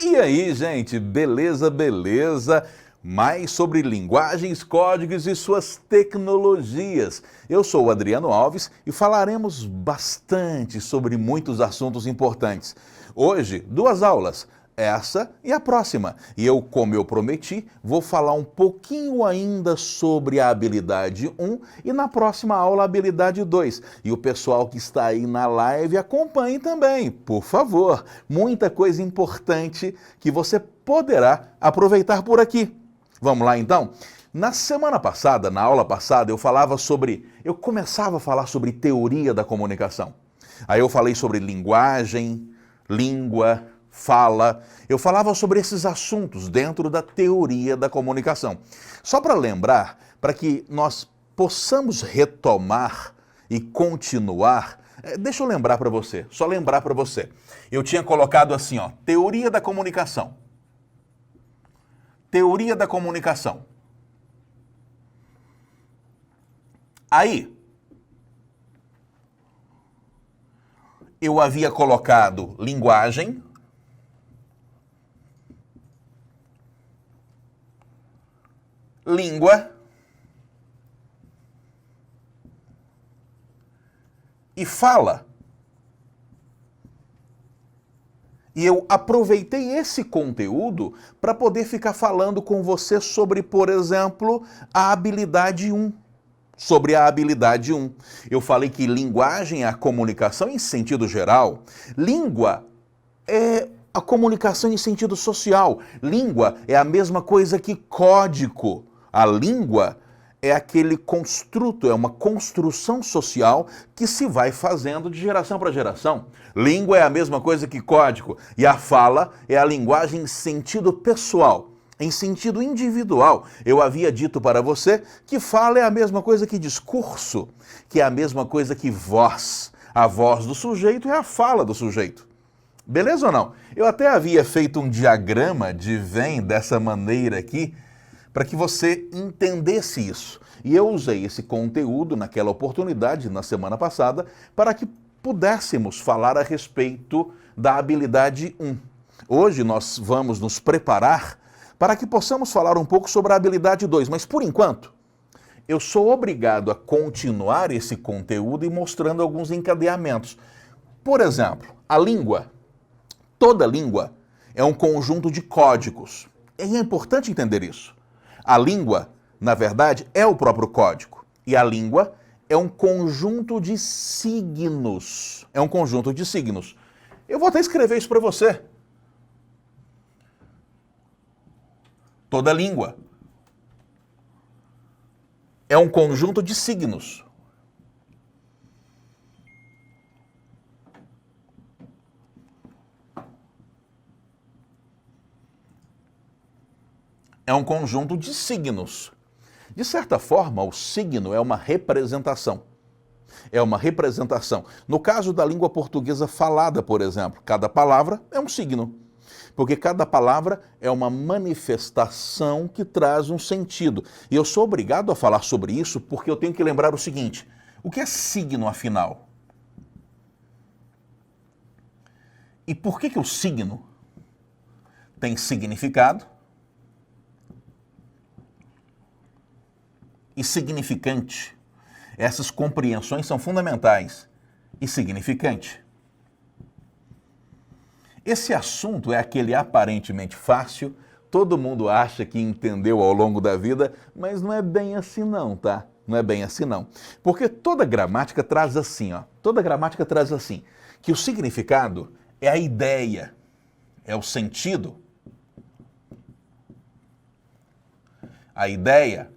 E aí, gente, beleza, beleza? Mais sobre linguagens, códigos e suas tecnologias. Eu sou o Adriano Alves e falaremos bastante sobre muitos assuntos importantes. Hoje, duas aulas, essa e a próxima. E eu, como eu prometi, vou falar um pouquinho ainda sobre a habilidade 1 e na próxima aula a habilidade 2. E o pessoal que está aí na live acompanhe também, por favor. Muita coisa importante que você poderá aproveitar por aqui. Vamos lá então? Na semana passada, na aula passada, eu começava a falar sobre teoria da comunicação. Aí eu falei sobre linguagem, língua, fala. Eu falava sobre esses assuntos dentro da teoria da comunicação. Só para lembrar, para que nós possamos retomar e continuar, deixa eu lembrar para você, só lembrar para você. Eu tinha colocado assim, ó, teoria da comunicação. Teoria da comunicação. Aí, eu havia colocado linguagem, língua e fala. E eu aproveitei esse conteúdo para poder ficar falando com você sobre, por exemplo, a habilidade 1. Sobre a habilidade 1. Eu falei que linguagem é a comunicação em sentido geral. Língua é a comunicação em sentido social. Língua é a mesma coisa que código. A língua é aquele construto, é uma construção social que se vai fazendo de geração para geração. Língua é a mesma coisa que código. E a fala é a linguagem em sentido pessoal, em sentido individual. Eu havia dito para você que fala é a mesma coisa que discurso, que é a mesma coisa que voz. A voz do sujeito é a fala do sujeito. Beleza ou não? Eu até havia feito um diagrama de Venn dessa maneira aqui, para que você entendesse isso. E eu usei esse conteúdo naquela oportunidade, na semana passada, para que pudéssemos falar a respeito da habilidade 1. Hoje nós vamos nos preparar para que possamos falar um pouco sobre a habilidade 2, mas por enquanto, eu sou obrigado a continuar esse conteúdo e mostrando alguns encadeamentos. Por exemplo, a língua. Toda língua é um conjunto de códigos. E é importante entender isso. A língua, na verdade, é o próprio código. E a língua é um conjunto de signos. É um conjunto de signos. Eu vou até escrever isso para você. Toda língua é um conjunto de signos. É um conjunto de signos. De certa forma, o signo é uma representação. É uma representação. No caso da língua portuguesa falada, por exemplo, cada palavra é um signo. Porque cada palavra é uma manifestação que traz um sentido. E eu sou obrigado a falar sobre isso porque eu tenho que lembrar o seguinte: o que é signo, afinal? E por que o signo tem significado e significante? Essas compreensões são fundamentais. E significante. Esse assunto é aquele aparentemente fácil, todo mundo acha que entendeu ao longo da vida, mas não é bem assim não, tá? Não é bem assim não. Porque toda gramática traz assim, ó. Toda gramática traz assim, que o significado é a ideia, é o sentido. A ideia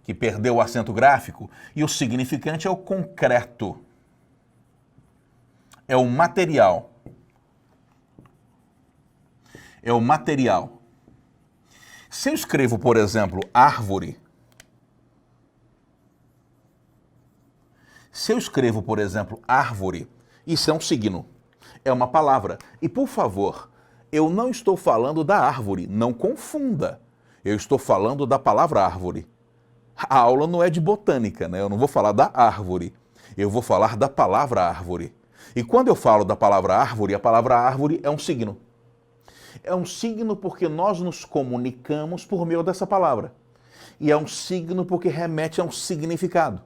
que perdeu o acento gráfico, e o significante é o concreto, é o material. É o material. Se eu escrevo, por exemplo, árvore, isso é um signo, é uma palavra. E, por favor, eu não estou falando da árvore, não confunda. Eu estou falando da palavra árvore. A aula não é de botânica, né? Eu não vou falar da árvore. Eu vou falar da palavra árvore. E quando eu falo da palavra árvore, a palavra árvore é um signo. É um signo porque nós nos comunicamos por meio dessa palavra. E é um signo porque remete a um significado.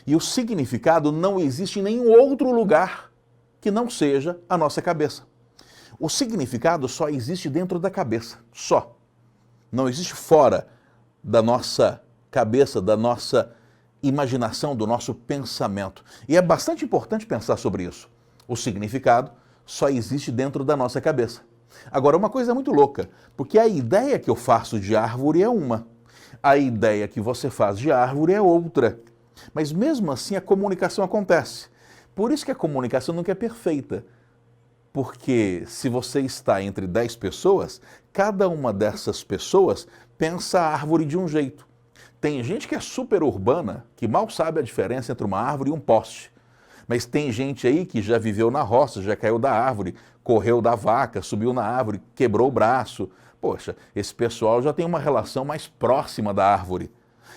E o significado não existe em nenhum outro lugar que não seja a nossa cabeça. O significado só existe dentro da cabeça, só. Não existe fora da nossa cabeça, da nossa imaginação, do nosso pensamento. E é bastante importante pensar sobre isso. O significado só existe dentro da nossa cabeça. Agora, uma coisa muito louca, porque a ideia que eu faço de árvore é uma, a ideia que você faz de árvore é outra. Mas mesmo assim a comunicação acontece. Por isso que a comunicação nunca é perfeita. Porque se você está entre 10 pessoas, cada uma dessas pessoas pensa a árvore de um jeito. Tem gente que é super urbana, que mal sabe a diferença entre uma árvore e um poste. Mas tem gente aí que já viveu na roça, já caiu da árvore, correu da vaca, subiu na árvore, quebrou o braço. Poxa, esse pessoal já tem uma relação mais próxima da árvore.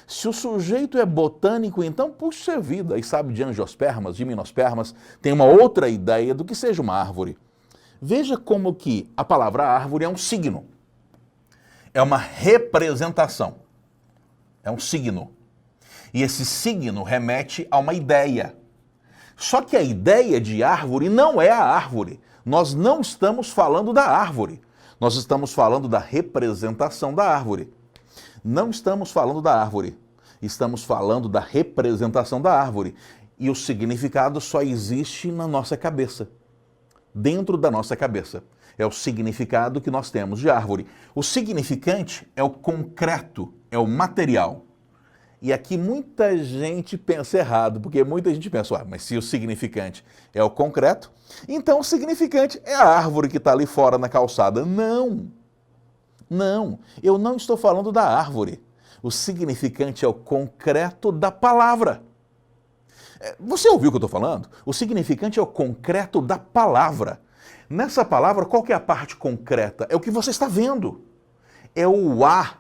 Se o sujeito é botânico, então, puxa vida, e sabe de angiospermas, de gimnospermas, tem uma outra ideia do que seja uma árvore. Veja como que a palavra árvore é um signo. É uma representação. É um signo. E esse signo remete a uma ideia. Só que a ideia de árvore não é a árvore. Nós não estamos falando da árvore. Nós estamos falando da representação da árvore. Não estamos falando da árvore. Estamos falando da representação da árvore. E o significado só existe na nossa cabeça. Dentro da nossa cabeça. É o significado que nós temos de árvore. O significante é o concreto, é o material. E aqui muita gente pensa errado, porque muita gente pensa, mas se o significante é o concreto, então o significante é a árvore que está ali fora na calçada. Não, não, eu não estou falando da árvore. O significante é o concreto da palavra. Você ouviu o que eu estou falando? O significante é o concreto da palavra. Nessa palavra, qual que é a parte concreta? É o que você está vendo. É o A,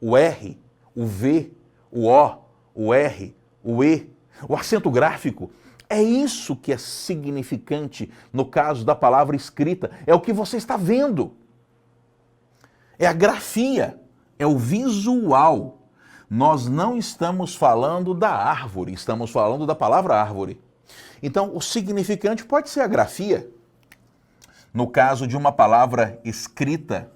o R, o V, o O, o R, o E, o acento gráfico. É isso que é significante no caso da palavra escrita. É o que você está vendo. É a grafia, é o visual. Nós não estamos falando da árvore, estamos falando da palavra árvore. Então, o significante pode ser a grafia. No caso de uma palavra escrita,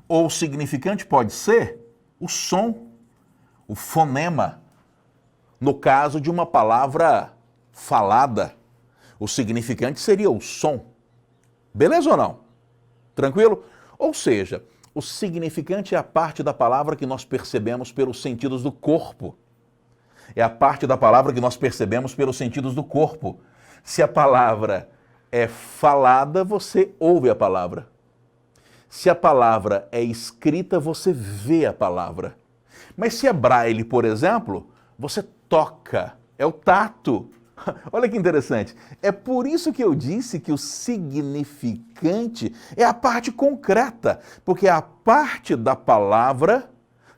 ou o significante pode ser o som, o fonema. No caso de uma palavra falada, o significante seria o som. Beleza ou não? Tranquilo? Ou seja, o significante é a parte da palavra que nós percebemos pelos sentidos do corpo. É a parte da palavra que nós percebemos pelos sentidos do corpo. Se a palavra é falada, você ouve a palavra. Se a palavra é escrita, você vê a palavra. Mas se é braille, por exemplo, você toca, é o tato. Olha que interessante. É por isso que eu disse que o significante é a parte concreta, porque é a parte da palavra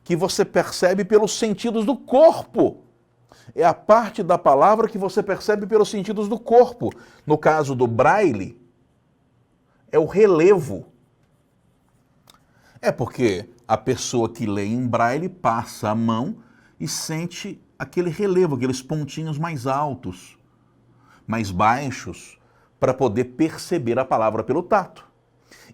que você percebe pelos sentidos do corpo. É a parte da palavra que você percebe pelos sentidos do corpo. No caso do braille, é o relevo. É porque a pessoa que lê em braille passa a mão e sente aquele relevo, aqueles pontinhos mais altos, mais baixos, para poder perceber a palavra pelo tato.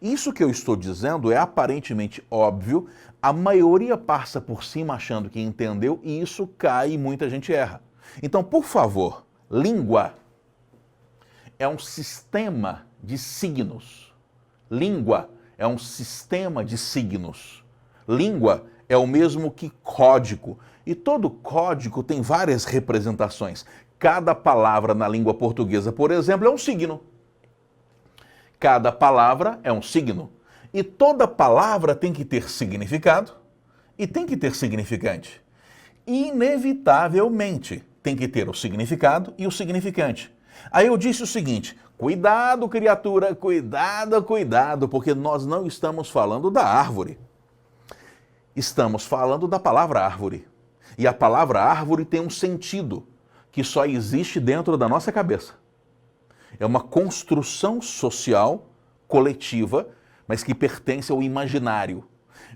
Isso que eu estou dizendo é aparentemente óbvio, a maioria passa por cima achando que entendeu e isso cai e muita gente erra. Então, por favor, língua é um sistema de signos. Língua é um sistema de signos. Língua é o mesmo que código. E todo código tem várias representações. Cada palavra na língua portuguesa, por exemplo, é um signo. Cada palavra é um signo. E toda palavra tem que ter significado e tem que ter significante. Inevitavelmente tem que ter o significado e o significante. Aí eu disse o seguinte, cuidado, criatura, cuidado, cuidado, porque nós não estamos falando da árvore. Estamos falando da palavra árvore. E a palavra árvore tem um sentido que só existe dentro da nossa cabeça. É uma construção social, coletiva, mas que pertence ao imaginário.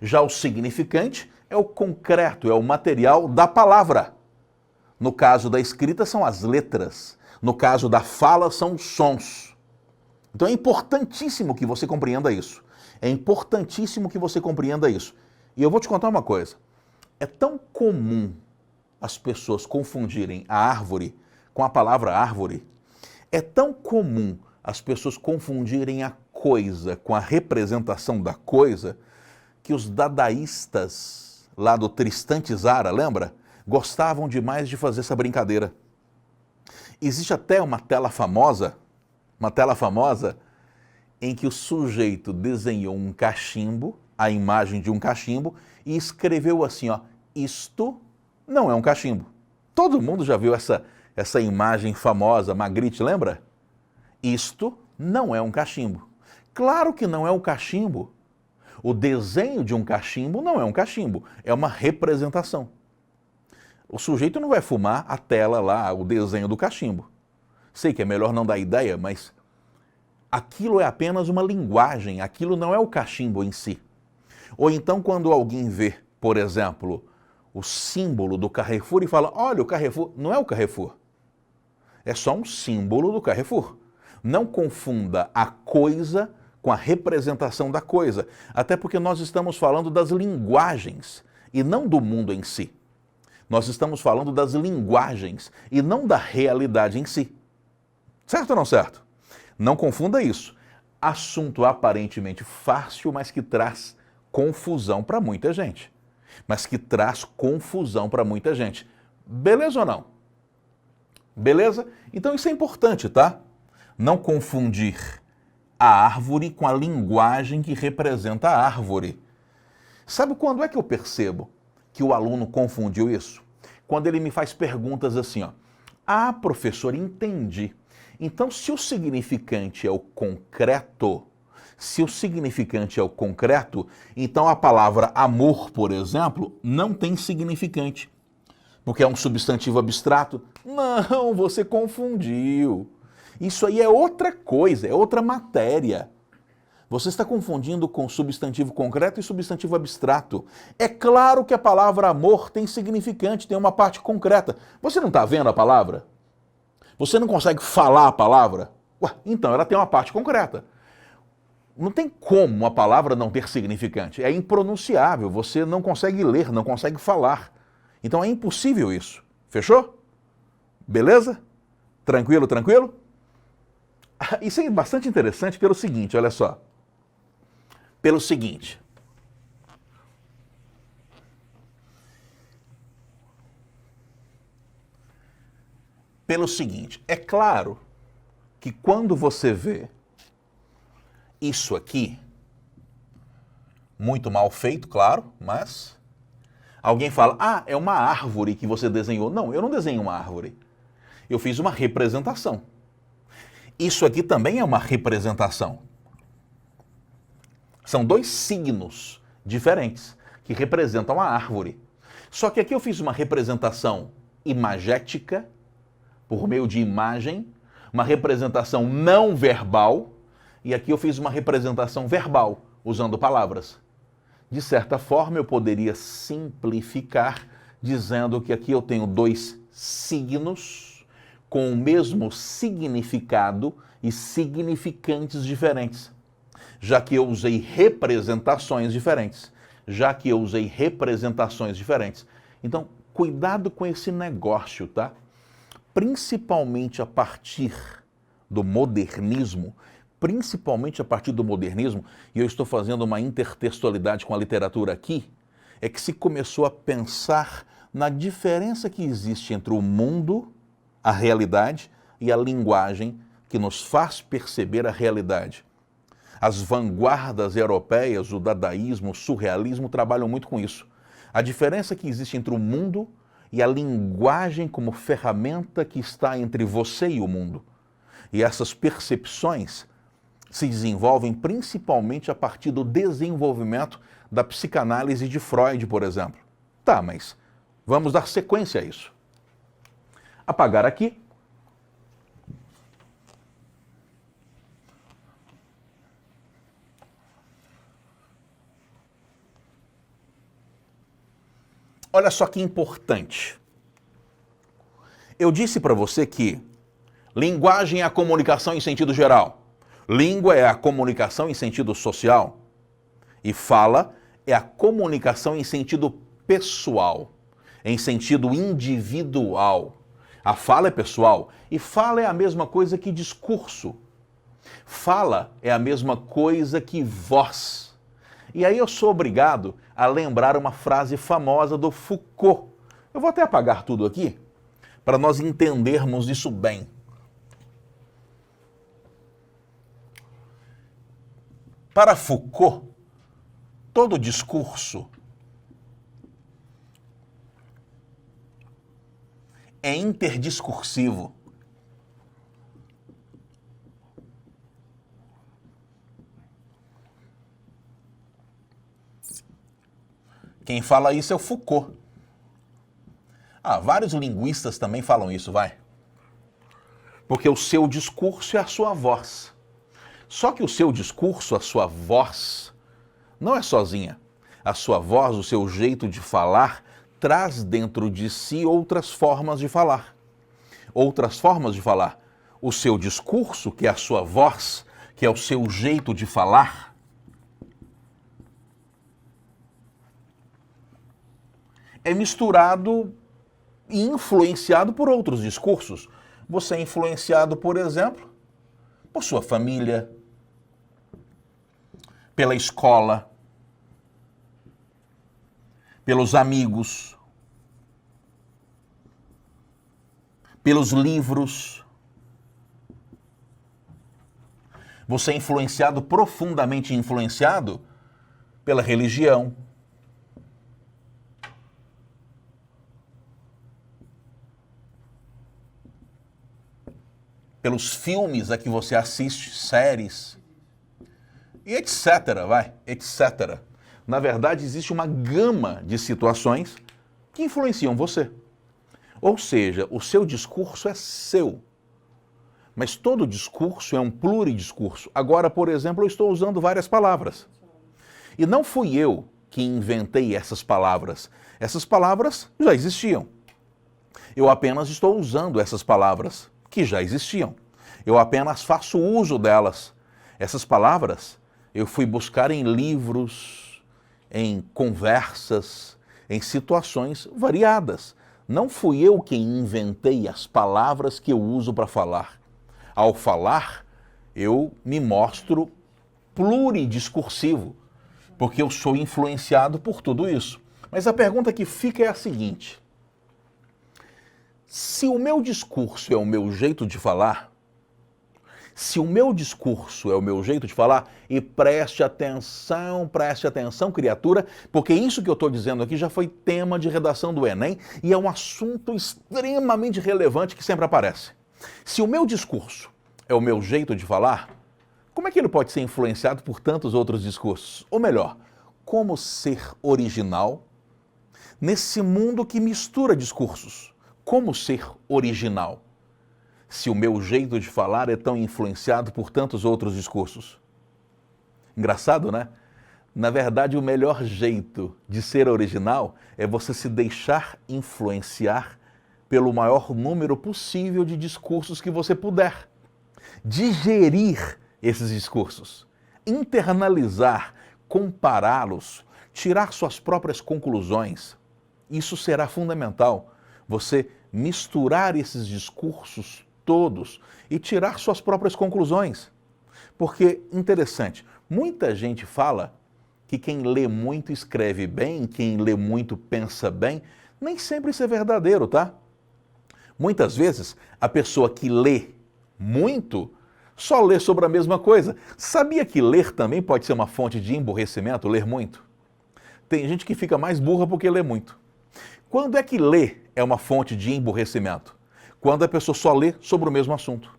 Já o significante é o concreto, é o material da palavra. No caso da escrita são as letras, no caso da fala são os sons. Então é importantíssimo que você compreenda isso. É importantíssimo que você compreenda isso. E eu vou te contar uma coisa. É tão comum as pessoas confundirem a árvore com a palavra árvore. É tão comum as pessoas confundirem a coisa com a representação da coisa que os dadaístas lá do Tristan Tzara, lembra? Gostavam demais de fazer essa brincadeira. Existe até uma tela famosa em que o sujeito desenhou um cachimbo, a imagem de um cachimbo, e escreveu assim, ó, isto não é um cachimbo. Todo mundo já viu essa imagem famosa, Magritte, lembra? Isto não é um cachimbo. Claro que não é um cachimbo. O desenho de um cachimbo não é um cachimbo, é uma representação. O sujeito não vai fumar a tela lá, o desenho do cachimbo. Sei que é melhor não dar ideia, mas aquilo é apenas uma linguagem, aquilo não é o cachimbo em si. Ou então quando alguém vê, por exemplo, o símbolo do Carrefour e fala, olha, o Carrefour, não é o Carrefour. É só um símbolo do Carrefour. Não confunda a coisa com a representação da coisa, até porque nós estamos falando das linguagens e não do mundo em si. Nós estamos falando das linguagens e não da realidade em si. Certo ou não certo? Não confunda isso. Assunto aparentemente fácil, mas que traz confusão para muita gente. Beleza ou não? Beleza? Então isso é importante, tá? Não confundir a árvore com a linguagem que representa a árvore. Sabe quando é que eu percebo que o aluno confundiu isso? Quando ele me faz perguntas assim, ó. Ah, professor, entendi. Então, se o significante é o concreto, então a palavra amor, por exemplo, não tem significante, porque é um substantivo abstrato. Não, você confundiu. Isso aí é outra coisa, é outra matéria. Você está confundindo com substantivo concreto e substantivo abstrato. É claro que a palavra amor tem significante, tem uma parte concreta. Você não está vendo a palavra? Você não consegue falar a palavra? Ué, então ela tem uma parte concreta. Não tem como a palavra não ter significante. É impronunciável, você não consegue ler, não consegue falar. Então é impossível isso. Fechou? Beleza? Tranquilo, tranquilo? Isso é bastante interessante pelo seguinte, olha só. Pelo seguinte. É claro que quando você vê isso aqui, muito mal feito, claro, mas alguém fala, ah, é uma árvore que você desenhou. Não, eu não desenhei uma árvore. Eu fiz uma representação. Isso aqui também é uma representação. São dois signos diferentes que representam a árvore. Só que aqui eu fiz uma representação imagética, por meio de imagem, uma representação não verbal, e aqui eu fiz uma representação verbal, usando palavras. De certa forma, eu poderia simplificar dizendo que aqui eu tenho dois signos com o mesmo significado e significantes diferentes, já que eu usei representações diferentes. Então, cuidado com esse negócio, tá? Principalmente a partir do modernismo, e eu estou fazendo uma intertextualidade com a literatura aqui, é que se começou a pensar na diferença que existe entre o mundo, a realidade, e a linguagem que nos faz perceber a realidade. As vanguardas europeias, o dadaísmo, o surrealismo, trabalham muito com isso. A diferença que existe entre o mundo e a linguagem como ferramenta que está entre você e o mundo. E essas percepções se desenvolvem principalmente a partir do desenvolvimento da psicanálise de Freud, por exemplo. Tá, mas vamos dar sequência a isso. Apagar aqui. Olha só que importante. Eu disse para você que linguagem é a comunicação em sentido geral. Língua é a comunicação em sentido social. E fala é a comunicação em sentido pessoal, em sentido individual. A fala é pessoal e fala é a mesma coisa que discurso. Fala é a mesma coisa que voz. E aí eu sou obrigado a lembrar uma frase famosa do Foucault. Eu vou até apagar tudo aqui para nós entendermos isso bem. Para Foucault, todo discurso é interdiscursivo. Quem fala isso é o Foucault. Vários linguistas também falam isso, vai. Porque o seu discurso é a sua voz. Só que o seu discurso, a sua voz, não é sozinha. A sua voz, o seu jeito de falar, traz dentro de si outras formas de falar. Outras formas de falar. O seu discurso, que é a sua voz, que é o seu jeito de falar, é misturado e influenciado por outros discursos. Você é influenciado, por exemplo, por sua família, pela escola, pelos amigos, pelos livros. Você é influenciado, profundamente influenciado, pela religião. Pelos filmes a que você assiste, séries, e etc, etc. Na verdade, existe uma gama de situações que influenciam você. Ou seja, o seu discurso é seu. Mas todo discurso é um pluridiscurso. Agora, por exemplo, eu estou usando várias palavras. E não fui eu que inventei essas palavras. Essas palavras já existiam. Eu apenas estou usando essas palavras que já existiam. Eu apenas faço uso delas. Essas palavras eu fui buscar em livros, em conversas, em situações variadas. Não fui eu quem inventei as palavras que eu uso para falar. Ao falar, eu me mostro pluridiscursivo, porque eu sou influenciado por tudo isso. Mas a pergunta que fica é a seguinte: se o meu discurso é o meu jeito de falar, se o meu discurso é o meu jeito de falar, e preste atenção, criatura, porque isso que eu estou dizendo aqui já foi tema de redação do Enem e é um assunto extremamente relevante que sempre aparece. Se o meu discurso é o meu jeito de falar, como é que ele pode ser influenciado por tantos outros discursos? Ou melhor, como ser original nesse mundo que mistura discursos? Como ser original se o meu jeito de falar é tão influenciado por tantos outros discursos? Engraçado, né? Na verdade, o melhor jeito de ser original é você se deixar influenciar pelo maior número possível de discursos que você puder. Digerir esses discursos, internalizar, compará-los, tirar suas próprias conclusões. Isso será fundamental. Você misturar esses discursos todos e tirar suas próprias conclusões. Porque, interessante, muita gente fala que quem lê muito escreve bem, quem lê muito pensa bem. Nem sempre isso é verdadeiro, tá? Muitas vezes, a pessoa que lê muito só lê sobre a mesma coisa. Sabia que ler também pode ser uma fonte de emburrecimento, ler muito? Tem gente que fica mais burra porque lê muito. Quando é que ler é uma fonte de emburrecimento? Quando a pessoa só lê sobre o mesmo assunto.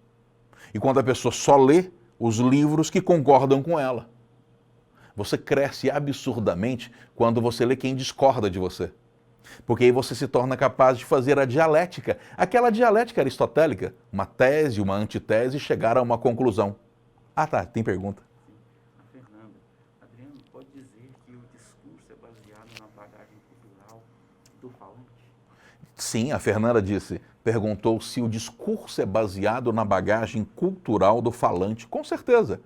E quando a pessoa só lê os livros que concordam com ela. Você cresce absurdamente quando você lê quem discorda de você. Porque aí você se torna capaz de fazer a dialética, aquela dialética aristotélica, uma tese, uma antitese, e chegar a uma conclusão. Tá, tem pergunta. Fernanda, Adriano, pode dizer que o discurso é baseado na bagagem cultural do falante? Sim, a Fernanda perguntou se o discurso é baseado na bagagem cultural do falante. Com certeza.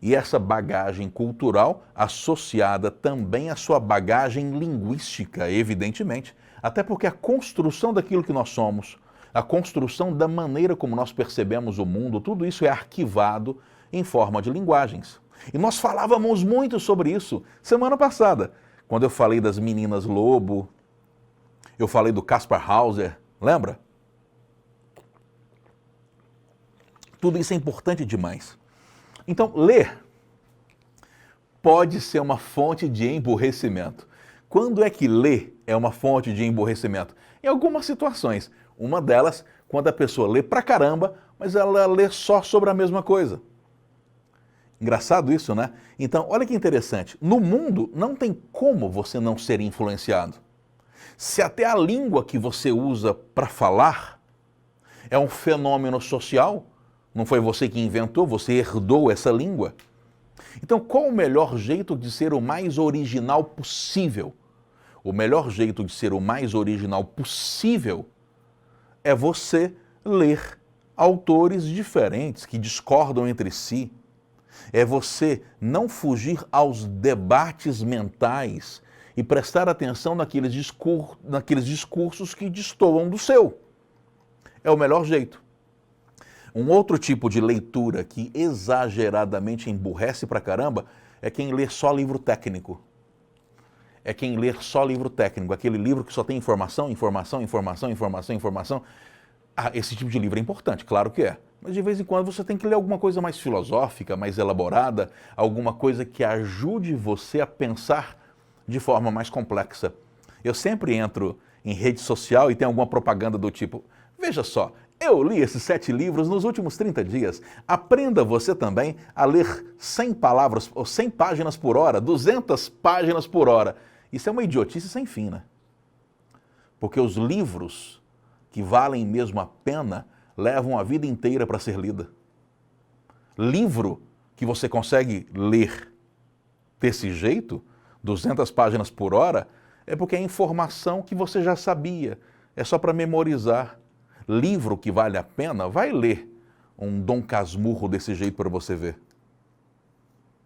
E essa bagagem cultural associada também à sua bagagem linguística, evidentemente. Até porque a construção daquilo que nós somos, a construção da maneira como nós percebemos o mundo, tudo isso é arquivado em forma de linguagens. E nós falávamos muito sobre isso semana passada, quando eu falei das meninas lobo, eu falei do Kaspar Hauser, lembra? Tudo isso é importante demais. Então, ler pode ser uma fonte de emburrecimento. Quando é que ler é uma fonte de emburrecimento? Em algumas situações. Uma delas, quando a pessoa lê pra caramba, mas ela lê só sobre a mesma coisa. Engraçado isso, né? Então, olha que interessante. No mundo, não tem como você não ser influenciado. Se até a língua que você usa para falar é um fenômeno social, não foi você que inventou, você herdou essa língua. Então, qual o melhor jeito de ser o mais original possível? O melhor jeito de ser o mais original possível é você ler autores diferentes que discordam entre si. É você não fugir aos debates mentais e prestar atenção naqueles discursos que destoam do seu. É o melhor jeito. Um outro tipo de leitura que exageradamente emburrece pra caramba é quem lê só livro técnico. É quem lê só livro técnico, aquele livro que só tem informação, informação, informação, informação, informação. Ah, esse tipo de livro é importante, claro que é. Mas de vez em quando você tem que ler alguma coisa mais filosófica, mais elaborada, alguma coisa que ajude você a pensar de forma mais complexa. Eu sempre entro em rede social e tem alguma propaganda do tipo, veja só, eu li esses 7 livros nos últimos 30 dias. Aprenda você também a ler 100 palavras, ou 100 páginas por hora, 200 páginas por hora. Isso é uma idiotice sem fim, né? Porque os livros que valem mesmo a pena levam a vida inteira para ser lida. Livro que você consegue ler desse jeito, 200 páginas por hora, é porque é informação que você já sabia, é só para memorizar. Livro que vale a pena, vai ler um Dom Casmurro desse jeito para você ver.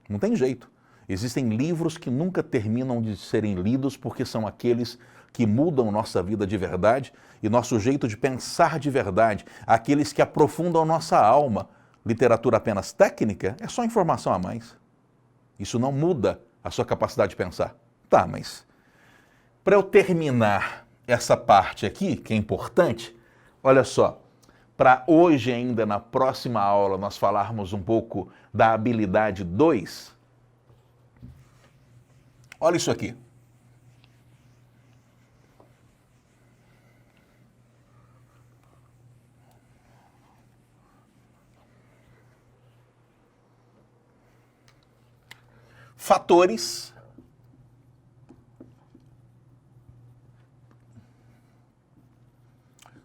Não tem jeito. Existem livros que nunca terminam de serem lidos porque são aqueles que mudam nossa vida de verdade e nosso jeito de pensar de verdade, aqueles que aprofundam nossa alma. Literatura apenas técnica é só informação a mais. Isso não muda a sua capacidade de pensar. Tá, mas para eu terminar essa parte aqui, que é importante, olha só, para hoje ainda na próxima aula nós falarmos um pouco da habilidade 2, olha isso aqui. Fatores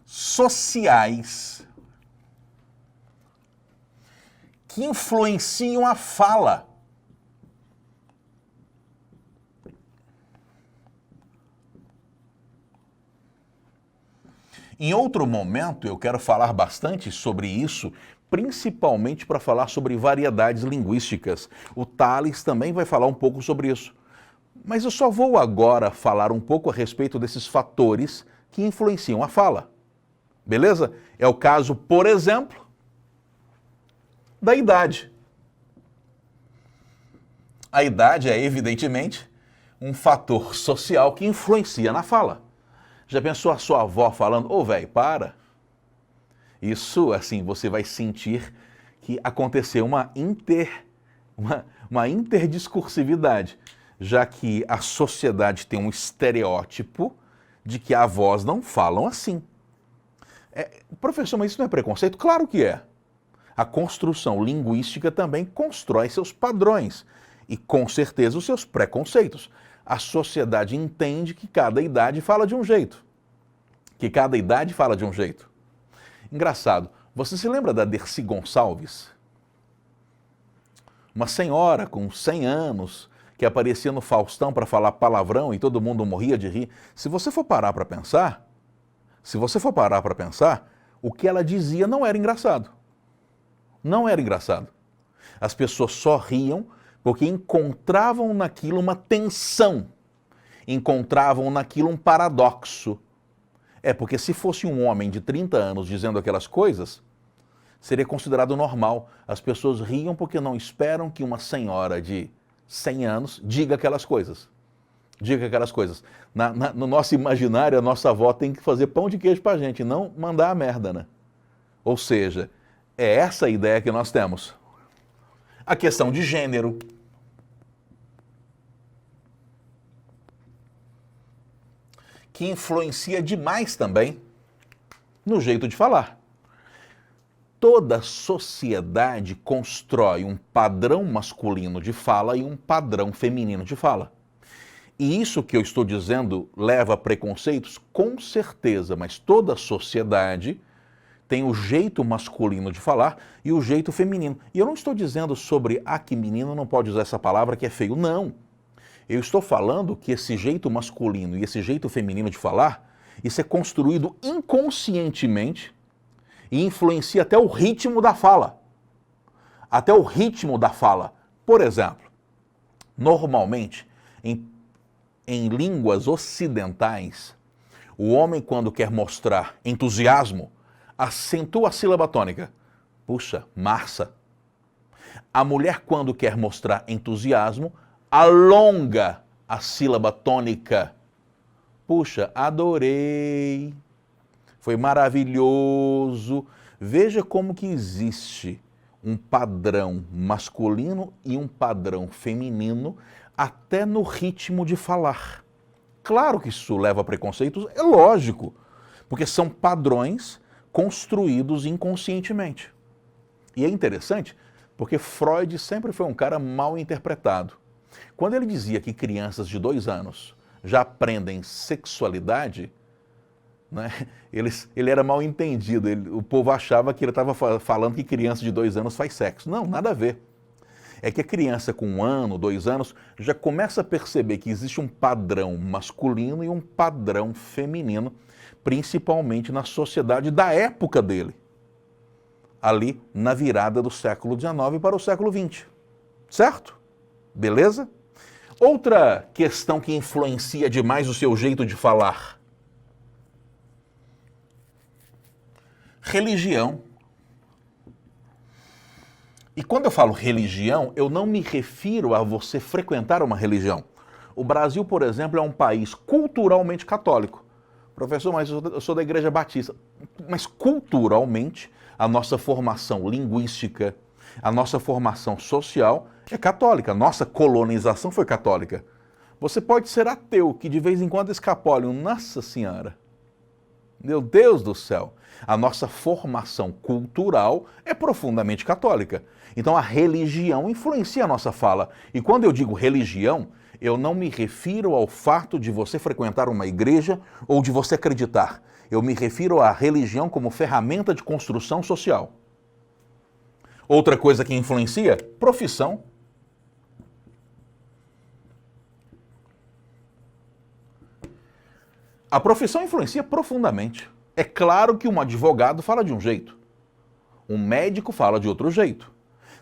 sociais que influenciam a fala. Em outro momento eu quero falar bastante sobre isso, principalmente para falar sobre variedades linguísticas. O Tales também vai falar um pouco sobre isso. Mas eu só vou agora falar um pouco a respeito desses fatores que influenciam a fala. Beleza? É o caso, por exemplo, da idade. A idade é, evidentemente, um fator social que influencia na fala. Já pensou a sua avó falando, ô velho, para? Isso, assim, você vai sentir que aconteceu uma interdiscursividade, já que a sociedade tem um estereótipo de que avós não falam assim. Professor, mas isso não é preconceito? Claro que é. A construção linguística também constrói seus padrões e, com certeza, os seus preconceitos. A sociedade entende que cada idade fala de um jeito. Engraçado, você se lembra da Dercy Gonçalves? Uma senhora com 100 anos que aparecia no Faustão para falar palavrão e todo mundo morria de rir. Se você for parar para pensar, o que ela dizia não era engraçado. Não era engraçado. As pessoas só riam porque encontravam naquilo uma tensão, encontravam naquilo um paradoxo. Porque se fosse um homem de 30 anos dizendo aquelas coisas, seria considerado normal. As pessoas riam porque não esperam que uma senhora de 100 anos diga aquelas coisas. No nosso imaginário, a nossa avó tem que fazer pão de queijo pra gente, não mandar a merda, né? Ou seja, é essa a ideia que nós temos. A questão de gênero. Que influencia demais também no jeito de falar. Toda sociedade constrói um padrão masculino de fala e um padrão feminino de fala. E isso que eu estou dizendo leva a preconceitos? Com certeza, mas toda sociedade tem o jeito masculino de falar e o jeito feminino. E eu não estou dizendo sobre que menino não pode usar essa palavra que é feio, não. Eu estou falando que esse jeito masculino e esse jeito feminino de falar, isso é construído inconscientemente e influencia até o ritmo da fala. Até o ritmo da fala. Por exemplo, normalmente, em línguas ocidentais, o homem, quando quer mostrar entusiasmo, acentua a sílaba tônica. Puxa, massa. A mulher, quando quer mostrar entusiasmo, alonga a sílaba tônica. Puxa, adorei. Foi maravilhoso. Veja como que existe um padrão masculino e um padrão feminino até no ritmo de falar. Claro que isso leva a preconceitos, é lógico, porque são padrões construídos inconscientemente. E é interessante, porque Freud sempre foi um cara mal interpretado. Quando ele dizia que crianças de 2 anos já aprendem sexualidade, né, ele era mal entendido. O povo achava que ele estava falando que criança de 2 anos faz sexo. Não, nada a ver. É que a criança com 1 ano, 2 anos, já começa a perceber que existe um padrão masculino e um padrão feminino, principalmente na sociedade da época dele, ali na virada do século XIX para o século XX. Certo? Beleza? Outra questão que influencia demais o seu jeito de falar. Religião. E quando eu falo religião, eu não me refiro a você frequentar uma religião. O Brasil, por exemplo, é um país culturalmente católico. Professor, mas eu sou da Igreja Batista. Mas culturalmente, a nossa formação linguística, a nossa formação social é católica. Nossa colonização foi católica. Você pode ser ateu, que de vez em quando escapole Nossa Senhora. Meu Deus do céu. A nossa formação cultural é profundamente católica. Então a religião influencia a nossa fala. E quando eu digo religião, eu não me refiro ao fato de você frequentar uma igreja ou de você acreditar. Eu me refiro à religião como ferramenta de construção social. Outra coisa que influencia, profissão. A profissão influencia profundamente. É claro que um advogado fala de um jeito, um médico fala de outro jeito.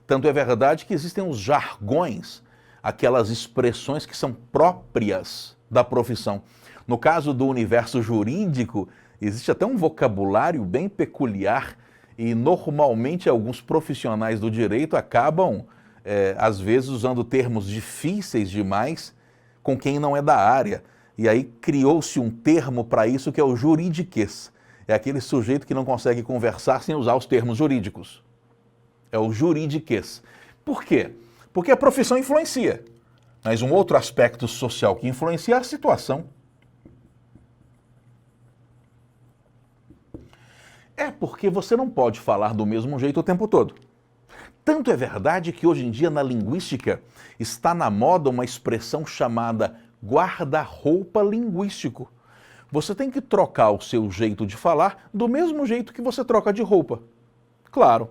Tanto é verdade que existem os jargões, aquelas expressões que são próprias da profissão. No caso do universo jurídico, existe até um vocabulário bem peculiar e normalmente alguns profissionais do direito acabam, às vezes, usando termos difíceis demais com quem não é da área. E aí criou-se um termo para isso que é o juridiquês. É aquele sujeito que não consegue conversar sem usar os termos jurídicos. É o juridiquês. Por quê? Porque a profissão influencia. Mas um outro aspecto social que influencia é a situação. É porque você não pode falar do mesmo jeito o tempo todo. Tanto é verdade que hoje em dia na linguística está na moda uma expressão chamada guarda-roupa linguístico. Você tem que trocar o seu jeito de falar do mesmo jeito que você troca de roupa. Claro,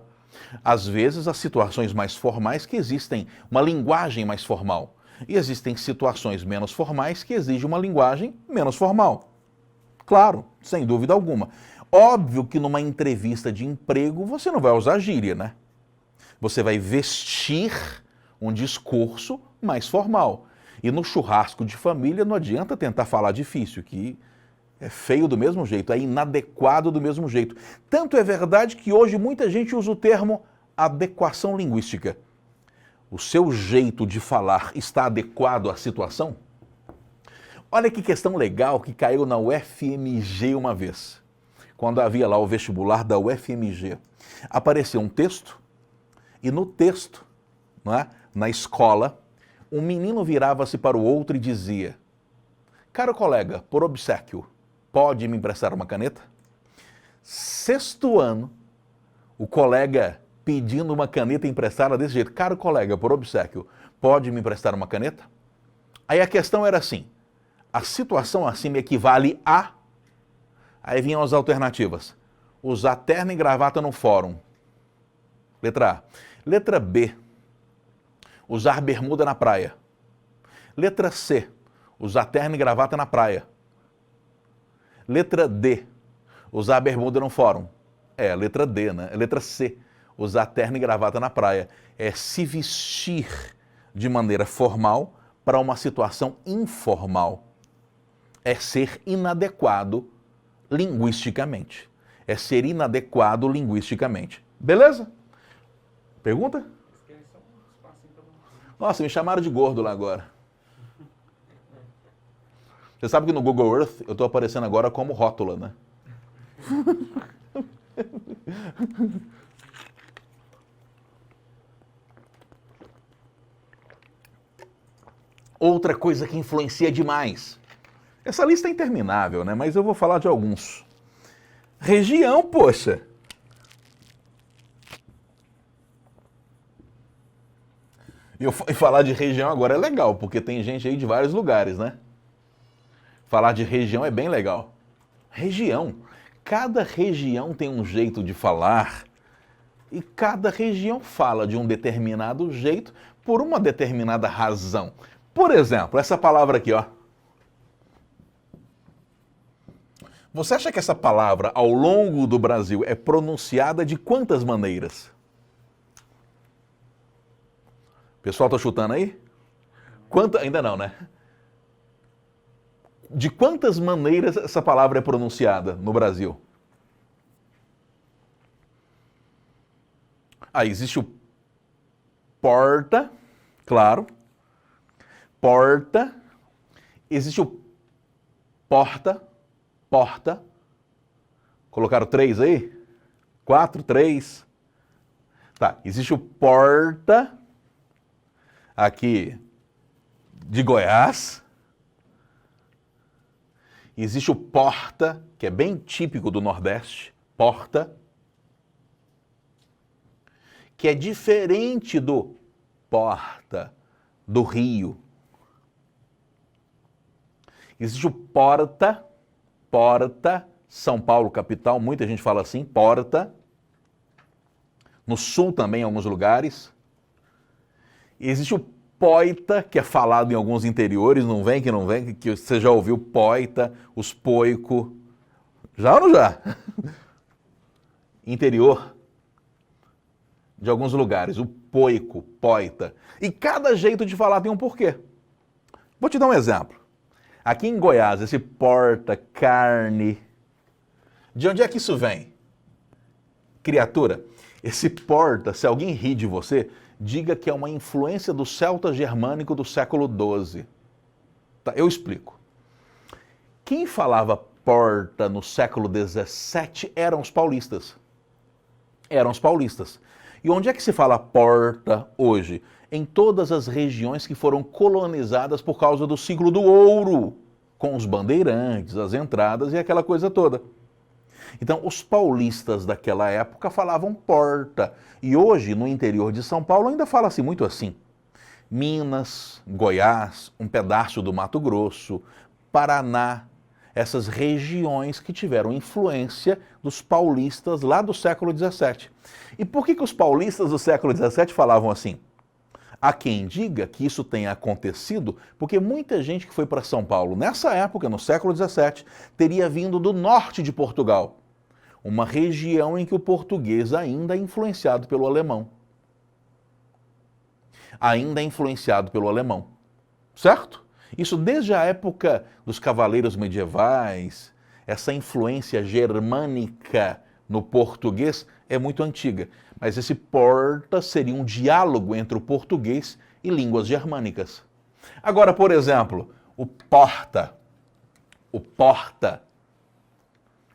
às vezes as situações mais formais que existem uma linguagem mais formal. E existem situações menos formais que exigem uma linguagem menos formal. Claro, sem dúvida alguma. Óbvio que numa entrevista de emprego você não vai usar gíria, né? Você vai vestir um discurso mais formal. E no churrasco de família não adianta tentar falar difícil, que é feio do mesmo jeito, é inadequado do mesmo jeito. Tanto é verdade que hoje muita gente usa o termo adequação linguística. O seu jeito de falar está adequado à situação? Olha que questão legal que caiu na UFMG uma vez. Quando havia lá o vestibular da UFMG, apareceu um texto e no texto, não é, na escola, um menino virava-se para o outro e dizia: caro colega, por obséquio, pode me emprestar uma caneta? Sexto ano, o colega pedindo uma caneta emprestada desse jeito: caro colega, por obséquio, pode me emprestar uma caneta? Aí a questão era assim, a situação acima equivale a... Aí vinham as alternativas: usar terno e gravata no fórum. Letra A. Letra B. Usar bermuda na praia. Letra C. Usar terno e gravata na praia. Letra D. Usar bermuda no fórum. É, letra D, né? Letra C. Usar terno e gravata na praia. É se vestir de maneira formal para uma situação informal. É ser inadequado linguisticamente. É ser inadequado linguisticamente. Beleza? Pergunta? Nossa, me chamaram de gordo lá agora. Você sabe que no Google Earth eu estou aparecendo agora como rótula, né? Outra coisa que influencia demais. Essa lista é interminável, né? Mas eu vou falar de alguns. Região, poxa. E falar de região agora é legal, porque tem gente aí de vários lugares, né? Falar de região é bem legal. Região. Cada região tem um jeito de falar e cada região fala de um determinado jeito por uma determinada razão. Por exemplo, essa palavra aqui, ó. Você acha que essa palavra, ao longo do Brasil, é pronunciada de quantas maneiras? O pessoal tá chutando aí? Ainda não, né? De quantas maneiras essa palavra é pronunciada no Brasil? Aí existe o porta, claro. Porta. Existe o porta. Porta. Colocaram 3 aí? 4, 3. Tá, existe o porta aqui de Goiás. Existe o porta, que é bem típico do Nordeste, porta, que é diferente do porta do Rio. Existe o porta, São Paulo capital, muita gente fala assim, porta. No Sul também, em alguns lugares. Existe o poita, que é falado em alguns interiores, não vem, que você já ouviu poita, os poico. Já ou não já? Interior de alguns lugares, o poico, poita. E cada jeito de falar tem um porquê. Vou te dar um exemplo. Aqui em Goiás, esse porta, carne, de onde é que isso vem? Criatura, esse porta, se alguém ri de você, diga que é uma influência do celta germânico do século XII. Tá, eu explico. Quem falava porta no século XVII eram os paulistas. Eram os paulistas. E onde é que se fala porta hoje? Em todas as regiões que foram colonizadas por causa do ciclo do ouro, com os bandeirantes, as entradas e aquela coisa toda. Então, os paulistas daquela época falavam porta. E hoje, no interior de São Paulo, ainda fala-se muito assim. Minas, Goiás, um pedaço do Mato Grosso, Paraná, essas regiões que tiveram influência dos paulistas lá do século XVII. E por que os paulistas do século XVII falavam assim? Há quem diga que isso tenha acontecido porque muita gente que foi para São Paulo nessa época, no século XVII, teria vindo do norte de Portugal, uma região em que o português ainda é influenciado pelo alemão. Ainda é influenciado pelo alemão, certo? Isso desde a época dos cavaleiros medievais, essa influência germânica no português é muito antiga. Mas esse porta seria um diálogo entre o português e línguas germânicas. Agora, por exemplo, o porta,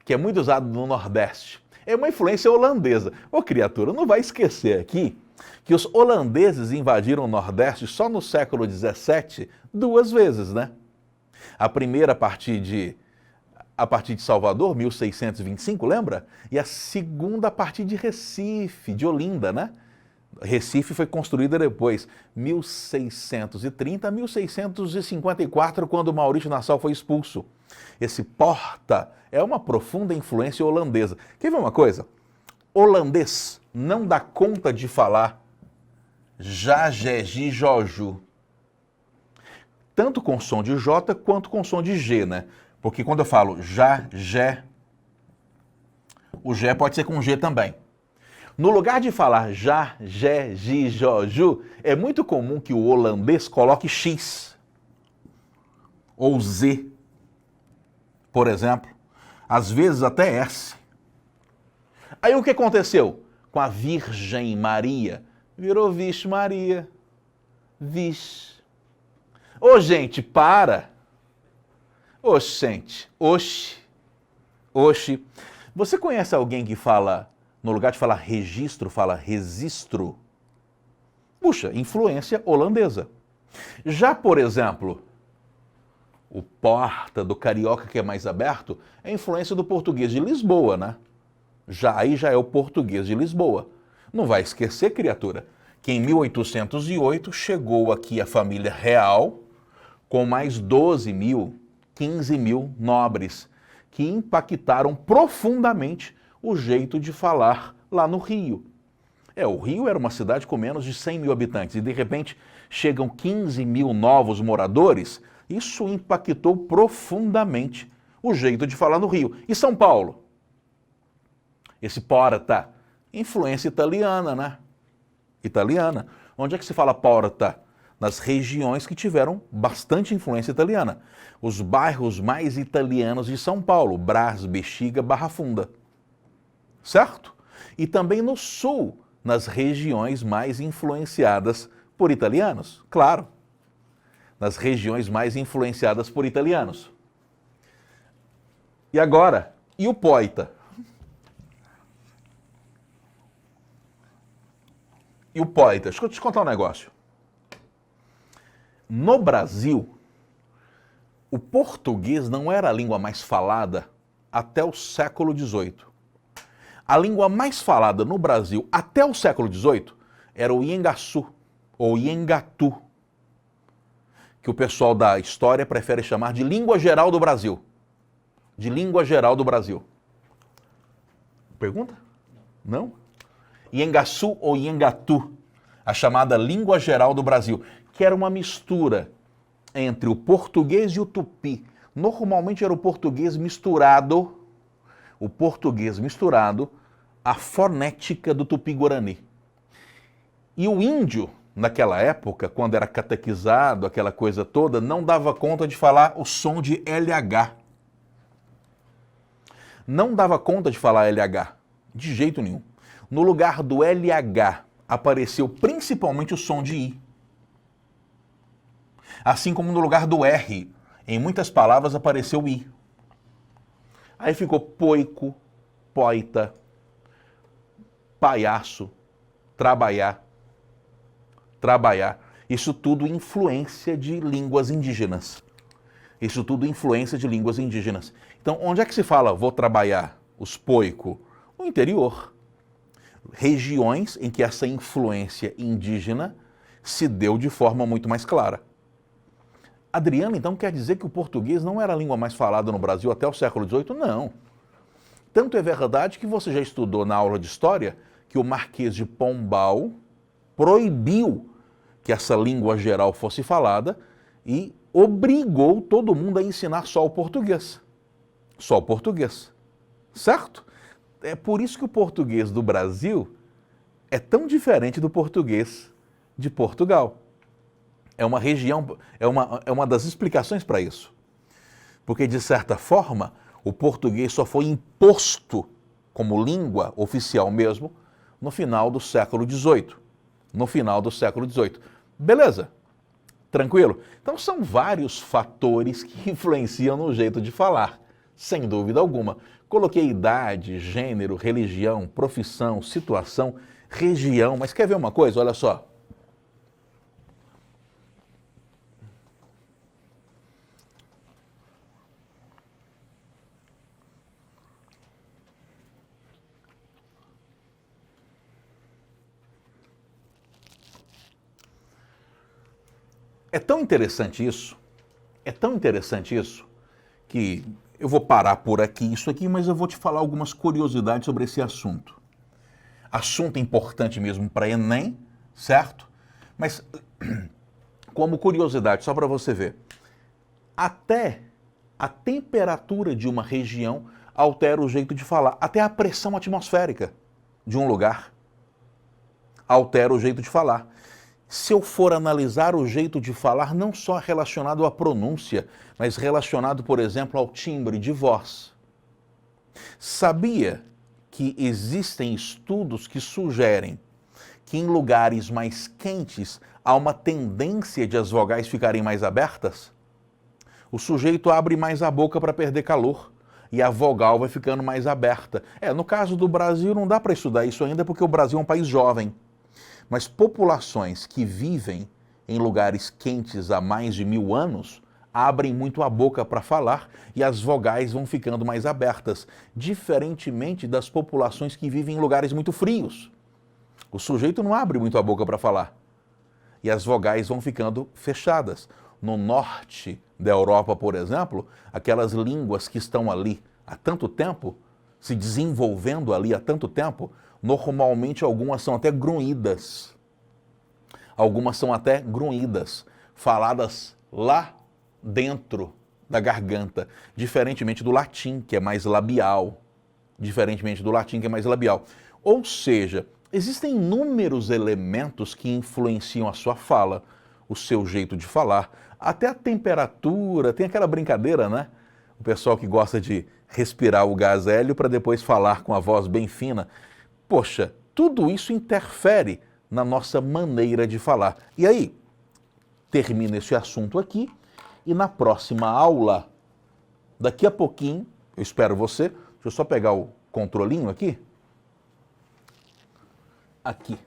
que é muito usado no Nordeste, é uma influência holandesa. Ô criatura, não vai esquecer aqui que os holandeses invadiram o Nordeste só no século XVII 2 vezes, né? A primeira a partir de Salvador, 1625, lembra? E a segunda a partir de Recife, de Olinda, né? Recife foi construída depois, 1630 a 1654, quando Maurício Nassau foi expulso. Esse porta é uma profunda influência holandesa. Quer ver uma coisa? Holandês não dá conta de falar já, Jé, Gi, Joju. Tanto com som de J quanto com som de G, né? Porque quando eu falo já, Jé, o Jé pode ser com G também. No lugar de falar já, Jé, Gi, Joju, é muito comum que o holandês coloque X ou Z, por exemplo. Às vezes até S. Aí o que aconteceu com a Virgem Maria? Virou Vixe Maria. Vixe. Ô, gente, para. Oxente, oxi. Você conhece alguém que fala, no lugar de falar registro, fala registro? Puxa, influência holandesa. Já, por exemplo, o porta do carioca que é mais aberto é influência do português de Lisboa, né? Aí já é o português de Lisboa. Não vai esquecer, criatura, que em 1808 chegou aqui a família real com mais 12 mil, 15 mil nobres, que impactaram profundamente o jeito de falar lá no Rio. O Rio era uma cidade com menos de 100 mil habitantes e de repente chegam 15 mil novos moradores. Isso impactou profundamente o jeito de falar no Rio. E São Paulo? Esse porta, influência italiana, né? Italiana. Onde é que se fala porta? Nas regiões que tiveram bastante influência italiana. Os bairros mais italianos de São Paulo, Brás, Bexiga, Barra Funda. Certo? E também no sul, nas regiões mais influenciadas por italianos. Claro, nas regiões mais influenciadas por italianos. E agora, e o poeta? E o poeta? Deixa eu te contar um negócio. No Brasil, o português não era a língua mais falada até o século XVIII. A língua mais falada no Brasil até o século XVIII era o Iengaçu, ou Iengatu, que o pessoal da história prefere chamar de língua geral do Brasil. De língua geral do Brasil. Pergunta? Não? Iengaçu ou Iengatu, a chamada língua geral do Brasil, que era uma mistura entre o português e o tupi. Normalmente era o português misturado à fonética do tupi-guarani. E o índio, naquela época, quando era catequizado, aquela coisa toda, não dava conta de falar o som de LH. Não dava conta de falar LH, de jeito nenhum. No lugar do LH apareceu principalmente o som de I. Assim como no lugar do R, em muitas palavras apareceu o I. Aí ficou poico, poita, palhaço, trabalhar. Isso tudo influência de línguas indígenas. Então, onde é que se fala vou trabalhar? Os poico? No interior. Regiões em que essa influência indígena se deu de forma muito mais clara. Adriano, então, quer dizer que o português não era a língua mais falada no Brasil até o século XVIII? Não. Tanto é verdade que você já estudou na aula de história que o Marquês de Pombal proibiu que essa língua geral fosse falada e obrigou todo mundo a ensinar só o português. Só o português. Certo? É por isso que o português do Brasil é tão diferente do português de Portugal. É uma região, é uma das explicações para isso. Porque, de certa forma, o português só foi imposto como língua oficial mesmo no final do século XVIII. No final do século XVIII. Beleza? Tranquilo? Então são vários fatores que influenciam no jeito de falar, sem dúvida alguma. Coloquei idade, gênero, religião, profissão, situação, região, mas quer ver uma coisa? Olha só. É tão interessante isso, que eu vou parar por aqui, isso aqui, mas eu vou te falar algumas curiosidades sobre esse assunto. Assunto importante mesmo para Enem, certo? Mas, como curiosidade, só para você ver, até a temperatura de uma região altera o jeito de falar, até a pressão atmosférica de um lugar altera o jeito de falar. Se eu for analisar o jeito de falar, não só relacionado à pronúncia, mas relacionado, por exemplo, ao timbre de voz. Sabia que existem estudos que sugerem que em lugares mais quentes há uma tendência de as vogais ficarem mais abertas? O sujeito abre mais a boca para perder calor e a vogal vai ficando mais aberta. No caso do Brasil não dá para estudar isso ainda porque o Brasil é um país jovem. Mas populações que vivem em lugares quentes há mais de 1000 anos abrem muito a boca para falar e as vogais vão ficando mais abertas, diferentemente das populações que vivem em lugares muito frios. O sujeito não abre muito a boca para falar e as vogais vão ficando fechadas. No norte da Europa, por exemplo, aquelas línguas que estão ali há tanto tempo, se desenvolvendo ali há tanto tempo, normalmente algumas são até grunhidas. Algumas são até grunhidas, faladas lá dentro da garganta, diferentemente do latim, que é mais labial. Diferentemente do latim, que é mais labial. Ou seja, existem inúmeros elementos que influenciam a sua fala, o seu jeito de falar, até a temperatura, tem aquela brincadeira, né? O pessoal que gosta de respirar o gás hélio para depois falar com a voz bem fina. Poxa, tudo isso interfere na nossa maneira de falar. E aí, termina esse assunto aqui e na próxima aula, daqui a pouquinho, eu espero você, deixa eu só pegar o controlinho aqui. Aqui.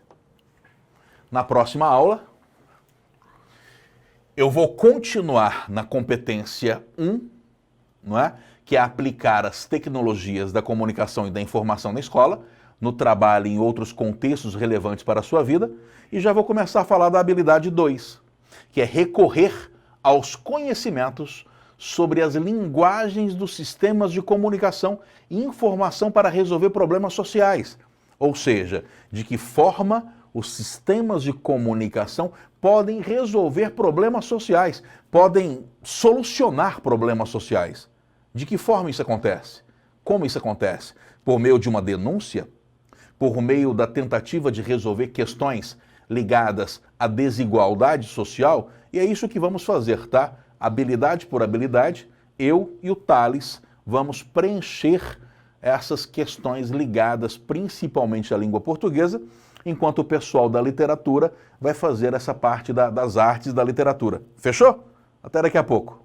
Na próxima aula, eu vou continuar na competência 1, não é? Que é aplicar as tecnologias da comunicação e da informação na escola, no trabalho e em outros contextos relevantes para a sua vida, e já vou começar a falar da habilidade 2, que é recorrer aos conhecimentos sobre as linguagens dos sistemas de comunicação e informação para resolver problemas sociais. Ou seja, de que forma os sistemas de comunicação podem resolver problemas sociais, podem solucionar problemas sociais. De que forma isso acontece? Como isso acontece? Por meio de uma denúncia? Por meio da tentativa de resolver questões ligadas à desigualdade social? E é isso que vamos fazer, tá? Habilidade por habilidade, eu e o Thales vamos preencher essas questões ligadas principalmente à língua portuguesa, enquanto o pessoal da literatura vai fazer essa parte das artes da literatura. Fechou? Até daqui a pouco.